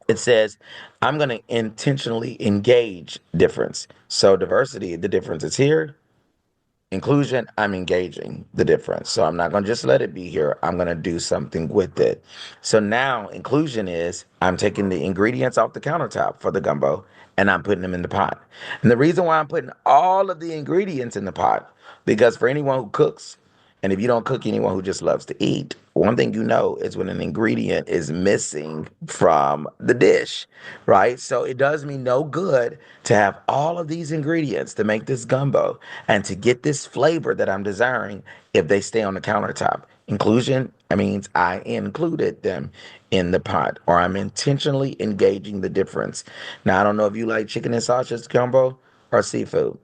Speaker 2: It says, I'm going to intentionally engage difference. So diversity, the difference is here. Inclusion, I'm engaging the difference. So I'm not going to just let it be here. I'm going to do something with it. So now inclusion is I'm taking the ingredients off the countertop for the gumbo and I'm putting them in the pot. And the reason why I'm putting all of the ingredients in the pot, because for anyone who cooks, and if you don't cook, anyone who just loves to eat, one thing you know is when an ingredient is missing from the dish, right? So it does me no good to have all of these ingredients to make this gumbo and to get this flavor that I'm desiring if they stay on the countertop. Inclusion means I included them in the pot or I'm intentionally engaging the difference. Now, I don't know if you like chicken and sausage gumbo or seafood.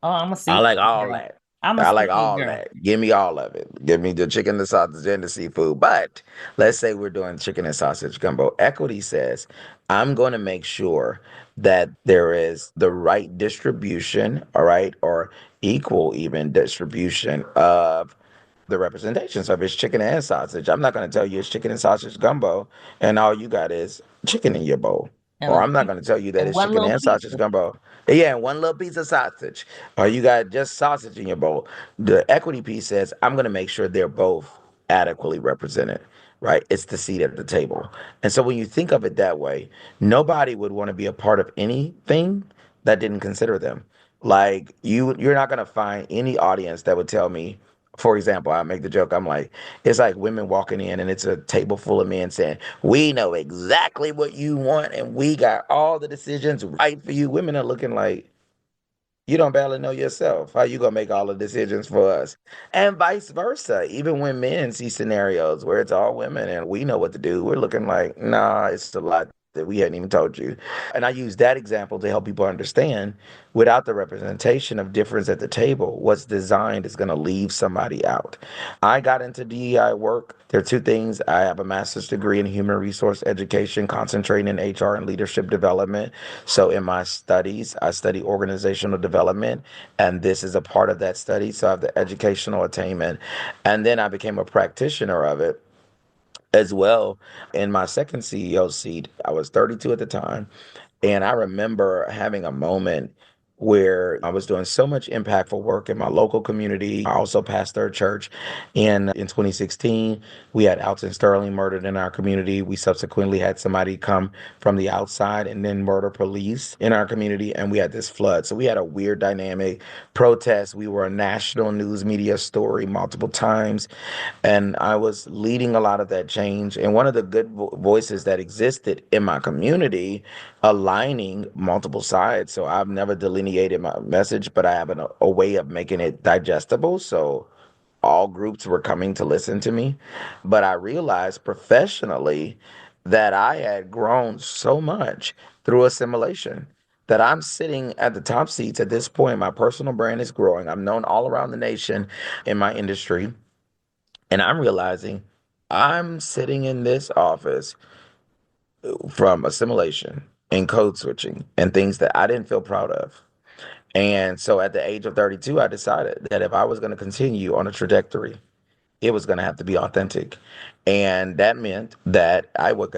Speaker 1: Oh, I'm a
Speaker 2: I like
Speaker 1: seafood
Speaker 2: all
Speaker 1: girl.
Speaker 2: that.
Speaker 1: I'm a
Speaker 2: I like
Speaker 1: seafood
Speaker 2: all
Speaker 1: girl.
Speaker 2: that. Give me all of it. Give me the chicken, the sausage, and the seafood. But let's say we're doing chicken and sausage gumbo. Equity says, I'm going to make sure that there is the right distribution, all right, or equal even distribution of the representation. So if it's chicken and sausage, I'm not going to tell you it's chicken and sausage gumbo and all you got is chicken in your bowl.
Speaker 1: And
Speaker 2: Or
Speaker 1: a
Speaker 2: I'm not going to tell you that
Speaker 1: and
Speaker 2: it's
Speaker 1: one
Speaker 2: chicken
Speaker 1: little
Speaker 2: and sausage
Speaker 1: pizza.
Speaker 2: gumbo. Yeah, and one little piece of sausage. Or you got just sausage in your bowl. The equity piece says, I'm going to make sure they're both adequately represented, right? It's the seat at the table. And so when you think of it that way, nobody would want to be a part of anything that didn't consider them. Like you're not going to find any audience that would tell me, for example, I make the joke. I'm like, it's like women walking in and it's a table full of men saying, we know exactly what you want and we got all the decisions right for you. Women are looking like, you don't barely know yourself. How you gonna make all the decisions for us? And vice versa. Even when men see scenarios where it's all women and we know what to do, we're looking like, nah, it's a lot that we hadn't even told you. And I use that example to help people understand without the representation of difference at the table, what's designed is going to leave somebody out. I got into DEI work. There are two things. I have a master's degree in human resource education, concentrating in HR and leadership development. So in my studies, I study organizational development, and this is a part of that study. So I have the educational attainment. And then I became a practitioner of it as well in my second CEO seat. I was 32 at the time. And I remember having a moment where I was doing so much impactful work in my local community. I also pastored a church. And in 2016, we had Alton Sterling murdered in our community. We subsequently had somebody come from the outside and then murder police in our community. And we had this flood. So we had a weird dynamic protest. We were a national news media story multiple times. And I was leading a lot of that change. And one of the good voices that existed in my community aligning multiple sides. So I've never delineated my message, but I have a way of making it digestible. So all groups were coming to listen to me. But I realized professionally that I had grown so much through assimilation that I'm sitting at the top seats at this point. My personal brand is growing. I'm known all around the nation in my industry. And I'm realizing I'm sitting in this office from assimilation and code switching and things that I didn't feel proud of. And so at the age of 32, I decided that if I was going to continue on a trajectory, it was going to have to be authentic. And that meant that I wake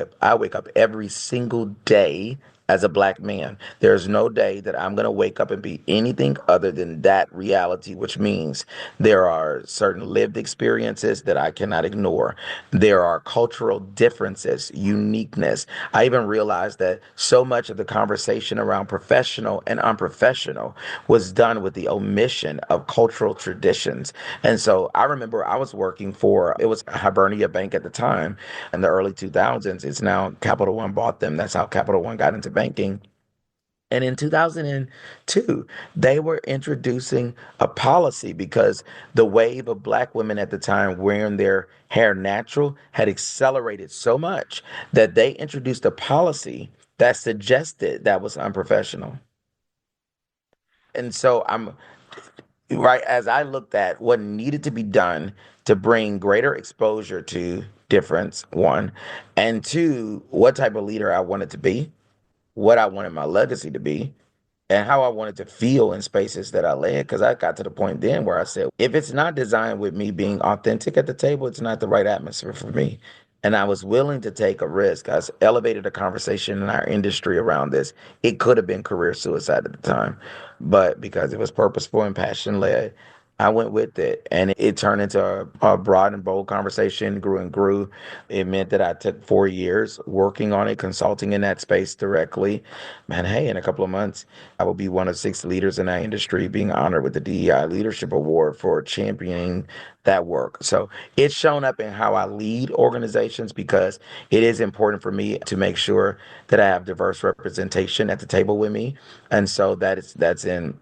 Speaker 2: up every single day as a black man. There's no day that I'm going to wake up and be anything other than that reality, which means there are certain lived experiences that I cannot ignore. There are cultural differences, uniqueness. I even realized that so much of the conversation around professional and unprofessional was done with the omission of cultural traditions. And so I remember I was working for, it was Hibernia Bank at the time in the early 2000s. It's now Capital One bought them. That's how Capital One got into banking. And in 2002, they were introducing a policy because the wave of black women at the time wearing their hair natural had accelerated so much that they introduced a policy that suggested that was unprofessional. And so I'm right as I looked at what needed to be done to bring greater exposure to difference, one, and two, what type of leader I wanted to be, what I wanted my legacy to be, and how I wanted to feel in spaces that I led. Because I got to the point then where I said, if it's not designed with me being authentic at the table, it's not the right atmosphere for me. And I was willing to take a risk. I elevated a conversation in our industry around this. It could have been career suicide at the time, but because it was purposeful and passion led, I went with it, and it turned into a broad and bold conversation, grew and grew. It meant that I took 4 years working on it, consulting in that space directly. Man, hey, in a couple of months, I will be one of 6 leaders in that industry being honored with the DEI Leadership Award for championing that work. So it's shown up in how I lead organizations because it is important for me to make sure that I have diverse representation at the table with me. And so that's in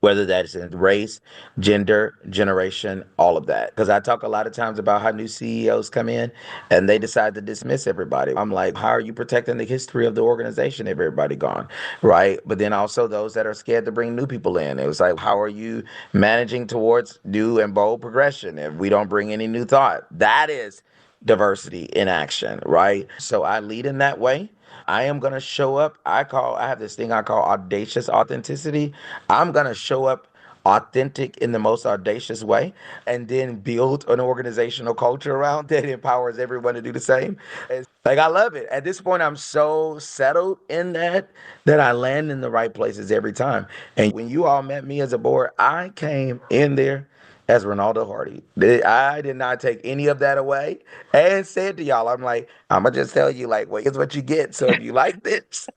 Speaker 2: whether that's in race, gender, generation, all of that. Because I talk a lot of times about how new CEOs come in and they decide to dismiss everybody. I'm like, how are you protecting the history of the organization if everybody gone, right? But then also those that are scared to bring new people in. It was like, how are you managing towards new and bold progression if we don't bring any new thought? That is diversity in action, right? So I lead in that way. I am going to show up. I have this thing I call audacious authenticity. I'm going to show up authentic in the most audacious way and then build an organizational culture around that empowers everyone to do the same. And like, I love it. At this point, I'm so settled in that I land in the right places every time. And when you all met me as a board, I came in there as Ronaldo Hardy. I did not take any of that away and said to y'all, I'm like, I'm gonna just tell you, like, well, here's what you get. So if you like this,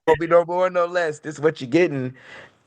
Speaker 2: won't be no more, no less. This is what you're getting.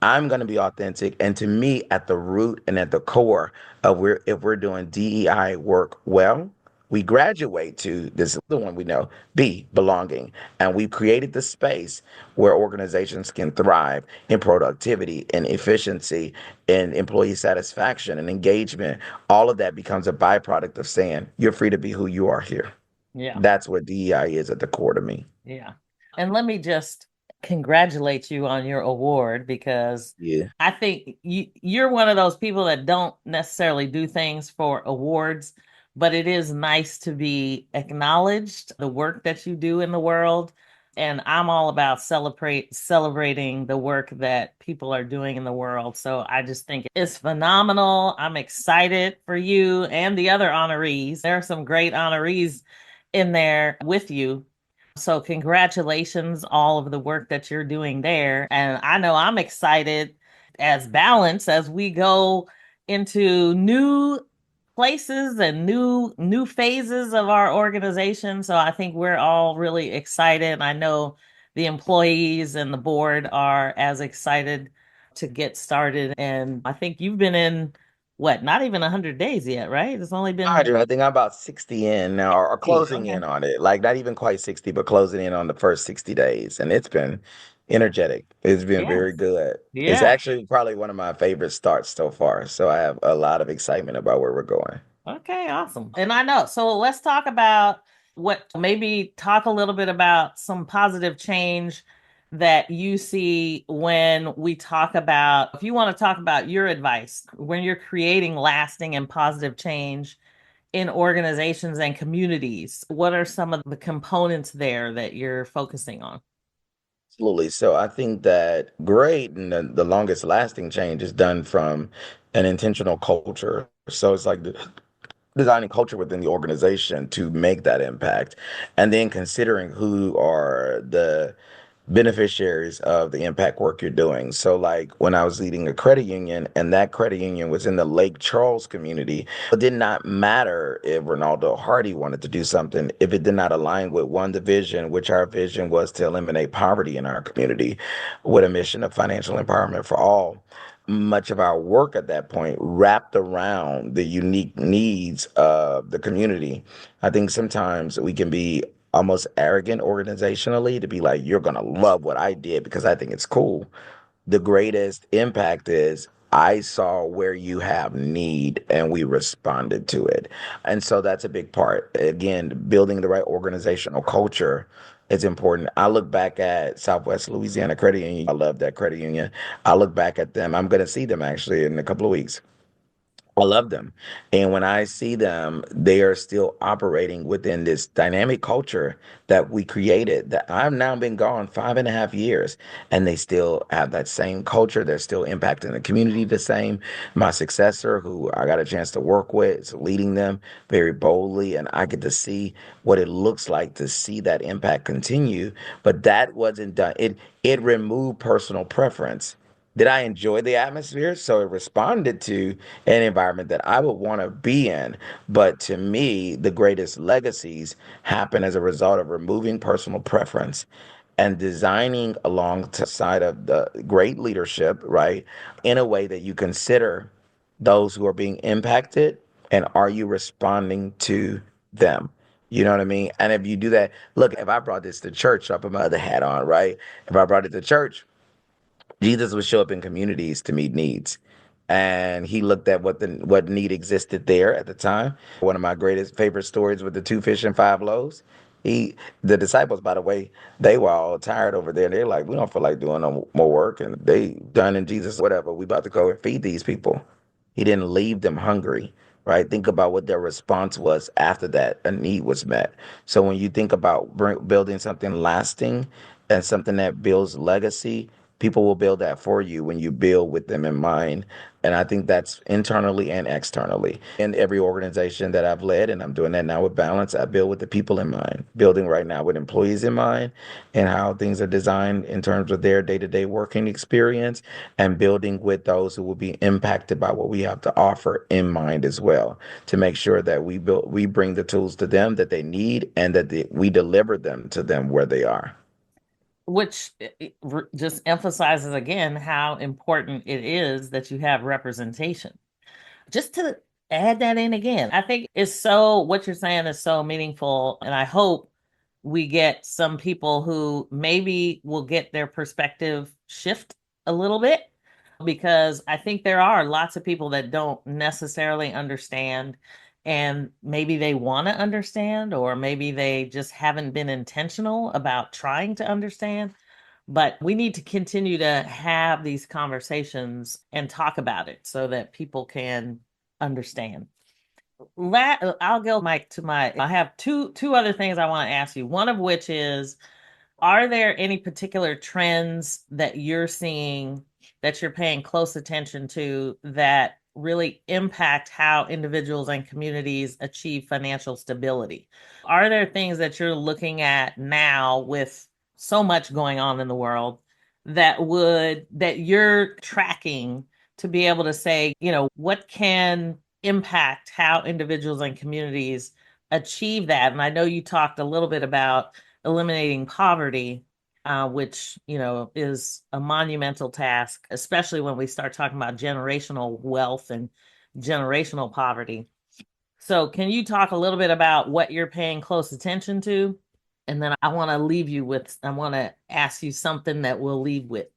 Speaker 2: I'm going to be authentic. And to me, at the root and at the core of where, if we're doing DEI work well, we graduate to this other one we know, B, belonging. And we've created the space where organizations can thrive in productivity and efficiency and employee satisfaction and engagement. All of that becomes a byproduct of saying, you're free to be who you are here.
Speaker 1: Yeah.
Speaker 2: That's what DEI is at the core to me.
Speaker 1: Yeah. And let me just congratulate you on your award because
Speaker 2: Yeah.
Speaker 1: I think you're one of those people that don't necessarily do things for awards, but it is nice to be acknowledged the work that you do in the world. And I'm all about celebrating the work that people are doing in the world. So I just think it's phenomenal. I'm excited for you and the other honorees. There are some great honorees in there with you. So congratulations, all of the work that you're doing there. And I know I'm excited as balance as we go into new places and new phases of our organization. So I think we're all really excited. I know the employees and the board are as excited to get started. And I think you've been in what, not even 100 days yet, right? It's only been
Speaker 2: I think I'm about 60 in now, or
Speaker 1: 60.
Speaker 2: closing
Speaker 1: Okay.
Speaker 2: in on it. Like not even quite 60, but closing in on the first 60 days. And it's been energetic. It's been very
Speaker 1: Yes.
Speaker 2: good. It's
Speaker 1: Yeah.
Speaker 2: actually probably one of my favorite starts so far. So I have a lot of excitement about where we're going.
Speaker 1: Okay, awesome. And I know. So let's talk about what maybe talk a little bit about some positive change that you see when we talk about, if you want to talk about your advice when you're creating lasting and positive change in organizations and communities, what are some of the components there that you're focusing on?
Speaker 2: Absolutely. So I think that great and the longest lasting change is done from an intentional culture. So it's like designing culture within the organization to make that impact, and then considering who are the beneficiaries of the impact work you're doing. So, like when I was leading a credit union, and that credit union was in the Lake Charles community, it did not matter if Ronaldo Hardy wanted to do something if it did not align with one division, which our vision was to eliminate poverty in our community with a mission of financial empowerment for all. Much of our work at that point wrapped around the unique needs of the community. I think sometimes we can be almost arrogant organizationally to be like, you're going to love what I did because I think it's cool. The greatest impact is I saw where you have need and we responded to it. And so that's a big part. Again, building the right organizational culture is important. I look back at Southwest Louisiana Credit Union. I love that credit union. I look back at them. I'm going to see them actually in a couple of weeks. I love them. And when I see them, they are still operating within this dynamic culture that we created. That I've now been gone 5.5 years, and they still have that same culture. They're still impacting the community the same. My successor, who I got a chance to work with, is leading them very boldly, and I get to see what it looks like to see that impact continue. But that wasn't done. It removed personal preference. Did I enjoy the atmosphere? So it responded to an environment that I would want to be in. But to me, the greatest legacies happen as a result of removing personal preference and designing alongside of the great leadership, right? In a way that you consider those who are being impacted and are you responding to them? You know what I mean? And if you do that, look, if I brought this to church, I put my other hat on, right? If I brought it to church, Jesus would show up in communities to meet needs. And he looked at what need existed there at the time. One of my greatest favorite stories with the 2 fish and 5 loaves. He the disciples, by the way, they were all tired over there. They're like, we don't feel like doing no more work. And they done in Jesus, whatever. We about to go and feed these people. He didn't leave them hungry, right? Think about what their response was after that a need was met. So when you think about building something lasting and something that builds legacy, people will build that for you when you build with them in mind. And I think that's internally and externally. In every organization that I've led, and I'm doing that now with Balance, I build with the people in mind, building right now with employees in mind and how things are designed in terms of their day to day working experience, and building with those who will be impacted by what we have to offer in mind as well, to make sure that we bring the tools to them that they need and that we deliver them to them where they are.
Speaker 1: Which just emphasizes again how important it is that you have representation. Just to add that in again, I think it's so, what you're saying is so meaningful. And I hope we get some people who maybe will get their perspective shift a little bit, because I think there are lots of people that don't necessarily understand. and maybe they want to understand, or maybe they just haven't been intentional about trying to understand. But we need to continue to have these conversations and talk about it so that people can understand. I'll go Mike to I have two other things I want to ask you. One of which is, are there any particular trends that you're seeing that you're paying close attention to that really impact how individuals and communities achieve financial stability? Are there things that you're looking at now with so much going on in the world that you're tracking to be able to say, what can impact how individuals and communities achieve that? And I know you talked a little bit about eliminating poverty, which is a monumental task, especially when we start talking about generational wealth and generational poverty. So, can you talk a little bit about what you're paying close attention to? And then I want to ask you something that we'll leave with.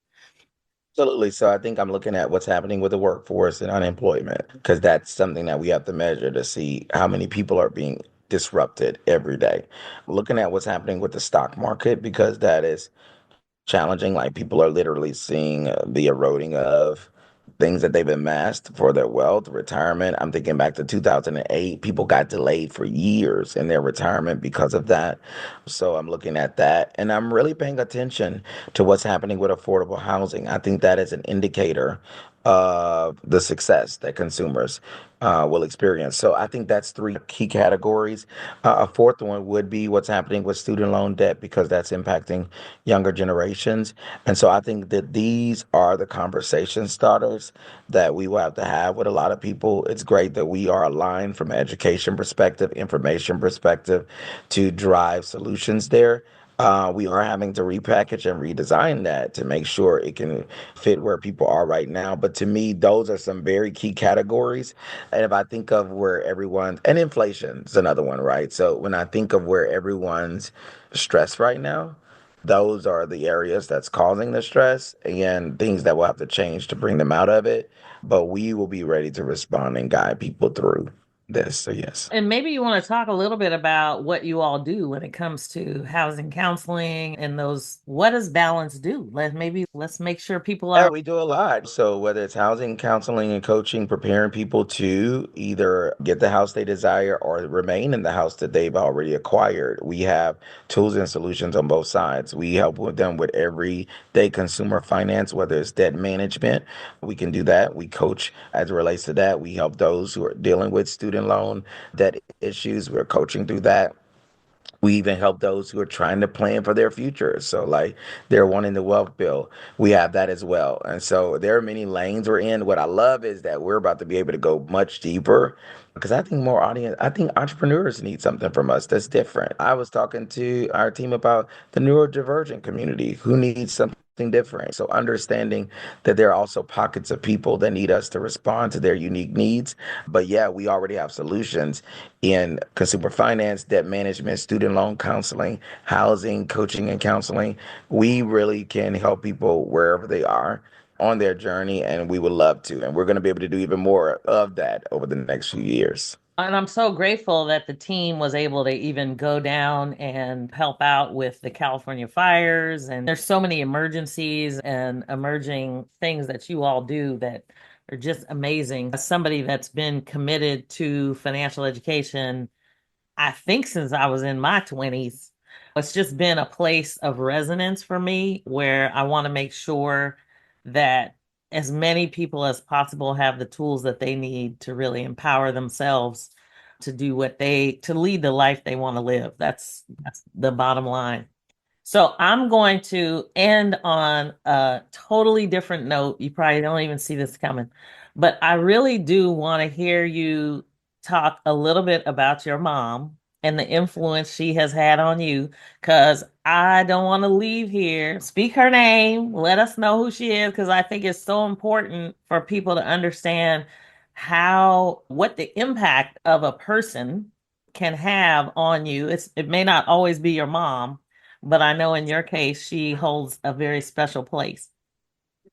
Speaker 2: Absolutely. So I think I'm looking at what's happening with the workforce and unemployment, because that's something that we have to measure to see how many people are being disrupted every day. Looking at what's happening with the stock market, because that is challenging. Like people are literally seeing the eroding of things that they've amassed for their wealth, retirement. I'm thinking back to 2008. People got delayed for years in their retirement because of that. So I'm looking at that, and I'm really paying attention to what's happening with affordable housing. I think that is an indicator of the success that consumers will experience. So I think that's three key categories. A fourth one would be what's happening with student loan debt, because that's impacting younger generations. And so I think that these are the conversation starters that we will have to have with a lot of people. It's great that we are aligned from an education perspective, information perspective, to drive solutions there. We are having to repackage and redesign that to make sure it can fit where people are right now. But to me, those are some very key categories. And if I think of where and inflation is another one, right? So when I think of where everyone's stressed right now, those are the areas that's causing the stress and things that will have to change to bring them out of it. But we will be ready to respond and guide people through this. So, yes.
Speaker 1: And maybe you want to talk a little bit about what you all do when it comes to housing counseling and those. What does balance do? Let's make sure people
Speaker 2: Yeah,
Speaker 1: are.
Speaker 2: we do a lot. So whether it's housing, counseling, and coaching, preparing people to either get the house they desire or remain in the house that they've already acquired, we have tools and solutions on both sides. We help with them with everyday consumer finance, whether it's debt management, we can do that. We coach as it relates to that. We help those who are dealing with student loan debt issues. We're coaching through that. We even help those who are trying to plan for their future. So, like, they're wanting the wealth bill. We have that as well. And so, there are many lanes we're in. What I love is that we're about to be able to go much deeper, because I think entrepreneurs need something from us that's different. I was talking to our team about the neurodivergent community who needs something different. So, understanding that there are also pockets of people that need us to respond to their unique needs. But yeah, we already have solutions in consumer finance, debt management, student loan counseling, housing, coaching, and counseling. We really can help people wherever they are on their journey, and we would love to. And we're going to be able to do even more of that over the next few years.
Speaker 1: And I'm so grateful that the team was able to even go down and help out with the California fires. And there's so many emergencies and emerging things that you all do that are just amazing. As somebody that's been committed to financial education, I think since I was in my 20s, it's just been a place of resonance for me where I want to make sure that as many people as possible have the tools that they need to really empower themselves to to lead the life they want to live. That's the bottom line. So I'm going to end on a totally different note. You probably don't even see this coming, but I really do want to hear you talk a little bit about your mom and the influence she has had on you, because I don't want to leave here. Speak her name, let us know who she is, because I think it's so important for people to understand what the impact of a person can have on you. It may not always be your mom, but I know in your case, she holds a very special place.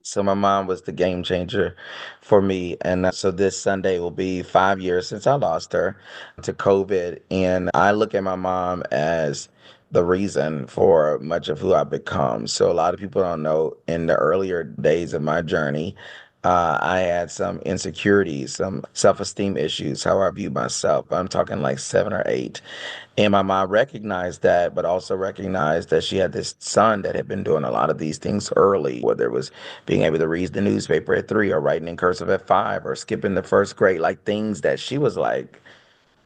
Speaker 2: So my mom was the game changer for me. And so this Sunday will be 5 years since I lost her to COVID. And I look at my mom as the reason for much of who I've become. So a lot of people don't know in the earlier days of my journey, I had some insecurities, some self-esteem issues, how I view myself. I'm talking like 7 or 8. And my mom recognized that, but also recognized that she had this son that had been doing a lot of these things early, whether it was being able to read the newspaper at 3 or writing in cursive at 5 or skipping the first grade, like things that she was like,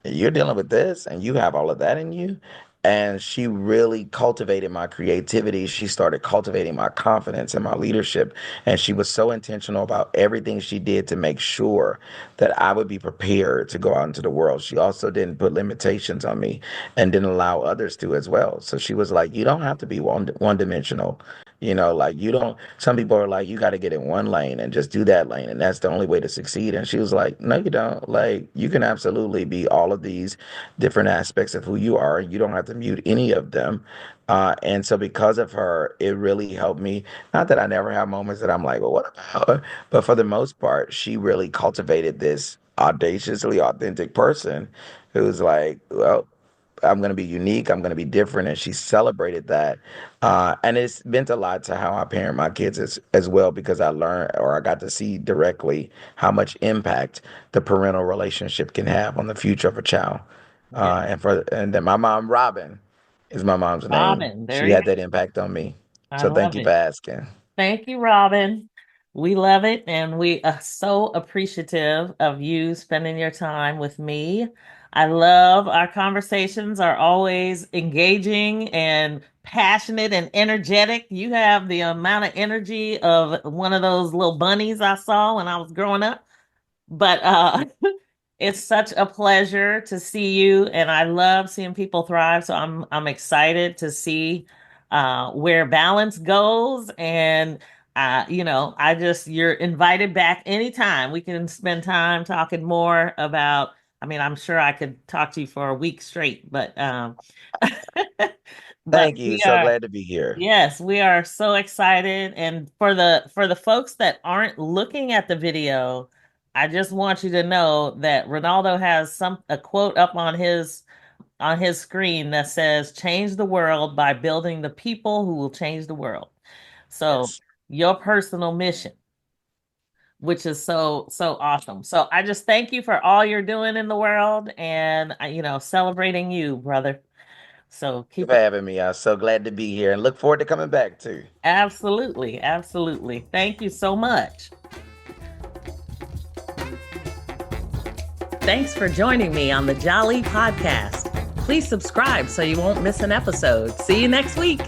Speaker 2: you're dealing with this and you have all of that in you. And she really cultivated my creativity. She started cultivating my confidence and my leadership. And she was so intentional about everything she did to make sure that I would be prepared to go out into the world. She also didn't put limitations on me and didn't allow others to as well. So she was like, you don't have to be one dimensional. Like you don't, some people are like, you got to get in one lane and just do that lane. And that's the only way to succeed. And she was like, no, you don't. Like, you can absolutely be all of these different aspects of who you are. You don't have to mute any of them. And so because of her, it really helped me. Not that I never have moments that I'm like, well, what about her? But for the most part, she really cultivated this audaciously authentic person who's like, well, I'm going to be unique. I'm going to be different. And she celebrated that. And it's meant a lot to how I parent my kids as well, because I learned or I got to see directly how much impact the parental relationship can have on the future of a child.
Speaker 1: Yeah.
Speaker 2: And then my mom, Robin, is my mom's name.
Speaker 1: Robin, there
Speaker 2: She
Speaker 1: you
Speaker 2: had
Speaker 1: go.
Speaker 2: that impact on me.
Speaker 1: I
Speaker 2: So thank
Speaker 1: love
Speaker 2: you for
Speaker 1: it.
Speaker 2: asking.
Speaker 1: Thank you, Robin. We love it, and we are so appreciative of you spending your time with me. I love our conversations are always engaging and passionate and energetic. You have the amount of energy of one of those little bunnies I saw when I was growing up. But it's such a pleasure to see you, and I love seeing people thrive. So I'm excited to see where balance goes. And I just you're invited back anytime. We can spend time talking more about. I mean, I'm sure I could talk to you for a week straight, but but
Speaker 2: Thank you.
Speaker 1: we
Speaker 2: So
Speaker 1: are.
Speaker 2: glad to be here.
Speaker 1: Yes, we are so excited. And for the folks that aren't looking at the video, I just want you to know that Ronaldo has a quote up on his screen that says, "Change the world by building the people who will change the world." So
Speaker 2: Yes.
Speaker 1: your personal mission, which is so awesome. So I just thank you for all you're doing in the world and celebrating you, brother. So
Speaker 2: Thank you
Speaker 1: keep
Speaker 2: for
Speaker 1: it.
Speaker 2: having me. I'm so glad to be here and look forward to coming back too.
Speaker 1: Absolutely, absolutely. Thank you so much. Thanks for joining me on the Jali podcast. Please subscribe so you won't miss an episode. See you next week.